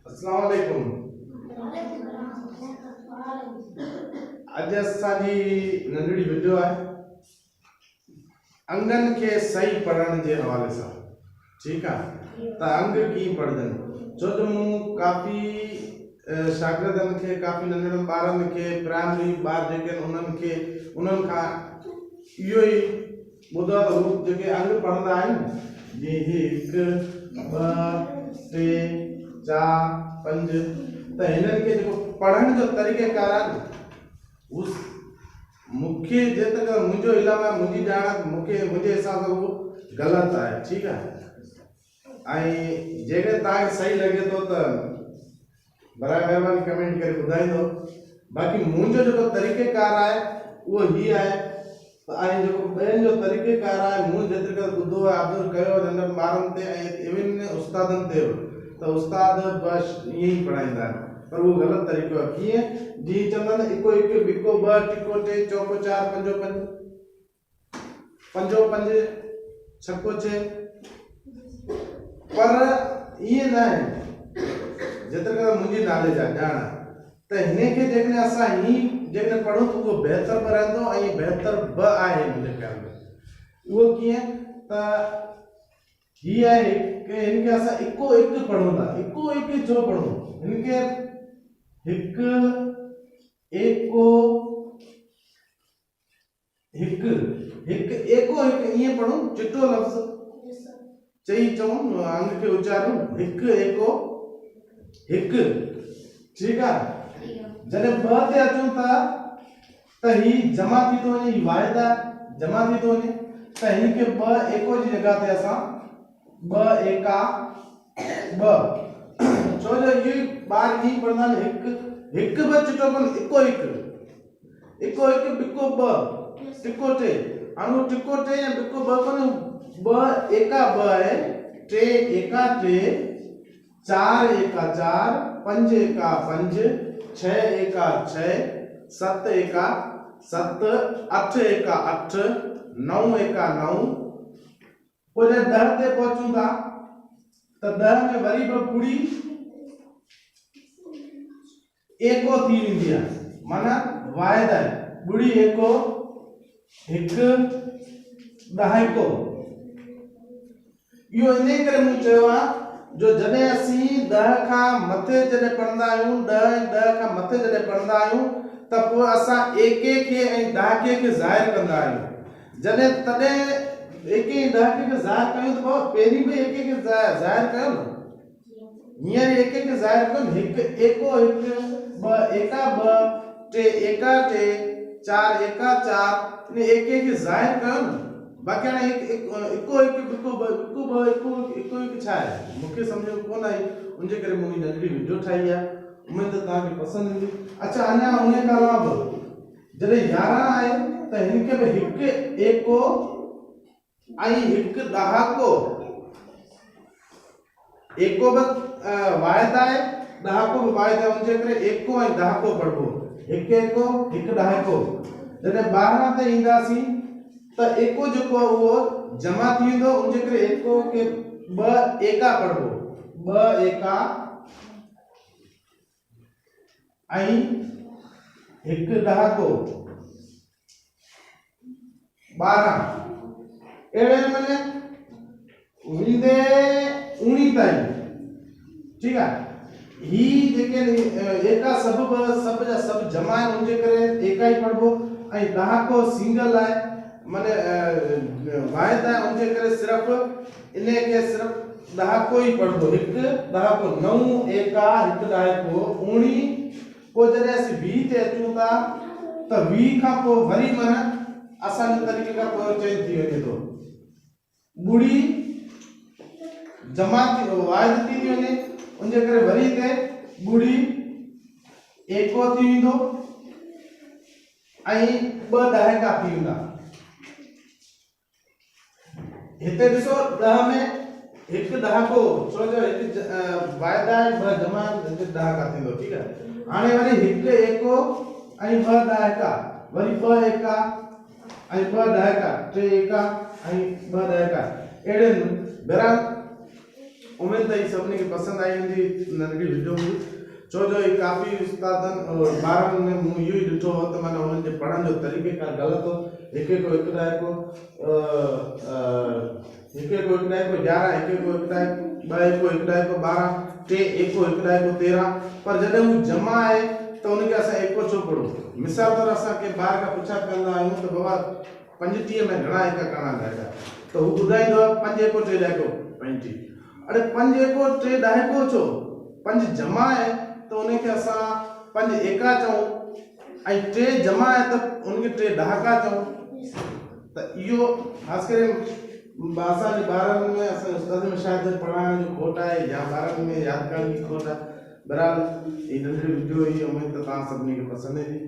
अस्सलाम वालेकुम। अज असांजी नंढड़ी वीडियो आहे अंगन के सही पढ़ण जे हवाले सां। ठीक आहे त अंग की पढ़जनि छो जो मूं काफ़ी शागिर्दनि खे काफ़ी नंढड़नि ॿारनि खे प्राइमरी ॿार जेके उन्हनि खां इहो ई ॿुधो आहे हू जेके अंग पढ़ंदा आहिनि जीअं 1 2 3 4 5 त हिननि खे जेको पढ़ण जो तरीक़ेकार आहे उस मूंखे जेतिरो मुंहिंजो इल्मु आहे मुंहिंजी ॼाण मुंहिंजे हिसाब सां उहो ग़लति आहे। ठीकु आहे ऐं जेकर तव्हांखे सही लॻे थो त बराए महिरबानी कमेंट करे ॿुधाईंदो। बाक़ी मुंहिंजो जेको तरीक़ेकार आहे उहो हीअ आहे ऐं जेको ॿियनि जो तरीक़ेकार आहे मूं जेतिरे करे ॿुधो आहे ऑब्ज़र्व कयो नंढनि ॿारनि ते ऐं इवन उस्तादनि ते त उस्ताद बस ईअं ई पढ़ाईंदा आहिनि पर उहो ग़लति तरीक़ो आहे। कीअं जीअं चवंदा आहिनि 1 1 बिको 2 टिको 3 चौको 4 पंजो 5 पंजो 5 छको 6 पर ईअं न आहे जेतिरे करे मुंहिंजी नॉलेज आहे ॼाण त हिन खे जेकॾहिं असां जेकॾहिं पढ़ूं त उहो बहितर बि रहंदो ऐं बहितर बि आहे मुंहिंजे ख़्याल में। उहो कीअं त हीअ आहे कि हिनखे असां 1 1 पढ़ूं था 1 1 छो पढ़ूं हिनखे 1 1 1 1 1 ईअं पढ़ूं चिटो लफ़्ज़ चई चऊं अंग खे उचारूं 1 1 1 ठीकु आहे। जॾहिं 2 ते अचूं था त ही जमा थी थो वञे ही वाहिद आहे जमा थी थो वञे त हिनखे 2 1 जी जॻह ते असां 2 1 2 छो जो ये ॿार ईअं पढ़ंदा आहिनि 1 ॿ चिटो कोन 1 1 1 1 बिको 2 टिको 3 हाणे टिको 3 या बिको 2 कोन 2 1 2 आहे 3 1 3 4 1 4 5 1 5 6 1 6 7 1 7 8 1 8 9 1 9 पोइ जॾहिं 10 ते पहुचूं था त 10 में वरी बि पूरी एको थी वेंदी आहे माना वाहिद आहे ॿुड़ी एको 1 ॾहाको। इहो इन करे मूं चयो आहे जो जॾहिं असीं 10 खां मथे जॾहिं पढ़ंदा आहियूं 10 खां मथे जॾहिं पढ़ंदा आहियूं त पोइ असां एके खे ऐं ॾहाके खे ज़ाहिर कंदा आहियूं। तॾहिं एके ऐं ॾहाके खे ज़ाहिर कयूं त पहिरीं बि एके खे ज़ाहिर कयो न हींअर एके खे ज़ाहिर कयो 1 1 1 2 1 2 3 1 3 4 1 4 इन एके खे ज़ाहिर कयो न। बाक़ी हाणे 1 1 बिको 2 1 1 छा आहे मूंखे सम्झ में कोन आई उनजे करे मूं नंढड़ी वीडियो ठाही आहे उम्मीद तव्हांखे पसंदि ईंदी। अच्छा अञा उन खां अलावा जॾहिं 11 आहे त हिनखे बि 1 1 ऐं 1 ॾहाको एको बि वाहिद आहे ॾहाको बि वाहिद आहे उनजे करे एको ऐं ॾहाको पढ़बो 1 1 1 ॾहाको। जॾहिं 12 ते ईंदासीं त एको जेको आहे उहो जमा थी वेंदो उनजे करे एको खे 2 1 पढ़बो 2 1 ऐं 1 ॾहाको 12 अहिड़े नमूने वेंदे 19 ताईं। ठीक आहे ही जेके एका सब जा सब जमा आहिनि उनजे करे एका ई पढ़बो ऐं ॾहाको सिंगल आहे माने वाहिद आहे उनजे करे सिर्फ़ इने के सिर्फ़ ॾहाको ई पढ़बो 1 ॾहाको 9 1 1 ॾहाको 19। पोइ जॾहिं असीं 20 ते अचूं था त 20 खां पोइ वरी माना असांजे तरीक़े खां पोइ चेंज थी वञे थो ॿुड़ी जमा थी वाहिद थी वञे उनजे करे वरी ते ॿुड़ी एको थी वेंदो ऐं 2 ॾहाका थी वेंदा। हिते ॾिसो 10 में 1 ॾहाको छो जो 1 वाहिद आहे 2 जमा 1 ॾहाका थींदो। ठीक आहे हाणे वरी 1 1 ऐं 2 ॾहाका वरी 2 1 ऐं 2 ॾहाका 3 1 ऐं 2 ॾहाका अहिड़े बहरहाल उम्मीद है सभिनी खे पसंद आई हूंदी नंढड़ी वीडियो हुई छो जो ही काफ़ी उस्तादनि और ॿारनि में मूं इहो ई ॾिठो हो त माना उन्हनि जे पढ़ण जो तरीक़ेकार ग़लति हो हिकु ॾाइको हिकु ॾाइको 11 हिकु ॾाइको 2 हिकु ॾाइको 12 3 हिकु ॾाइको 13 पर जॾहिं हू जमा आहे त उनखे असां एको छो पढ़ूं मिसाल तौर असां के ॿार खां पुछा कंदा आहियूं त बाबा 35 में घणा हिक करणा ॾाढा त हू ॿुधाईंदो आहे 5 एको 3 ॾाइको 35 अरे 5 एको 3 ॾाइको छो 5 जमा आहे तो उनके असा 5 एका चऊं ऐं 3 जमा है तो उनके 3 ॾहाका चऊं त इहो ख़ासि करे असांजे ॿारनि में असां उस्ताद में शायदि पढ़ाइण जो खोट आहे या ॿारनि में यादि करण जी खोट आहे बहरहाल ये नंढड़ी वीडियो ही उम्मीद त तव्हां सभिनी खे पसंदि ईंदी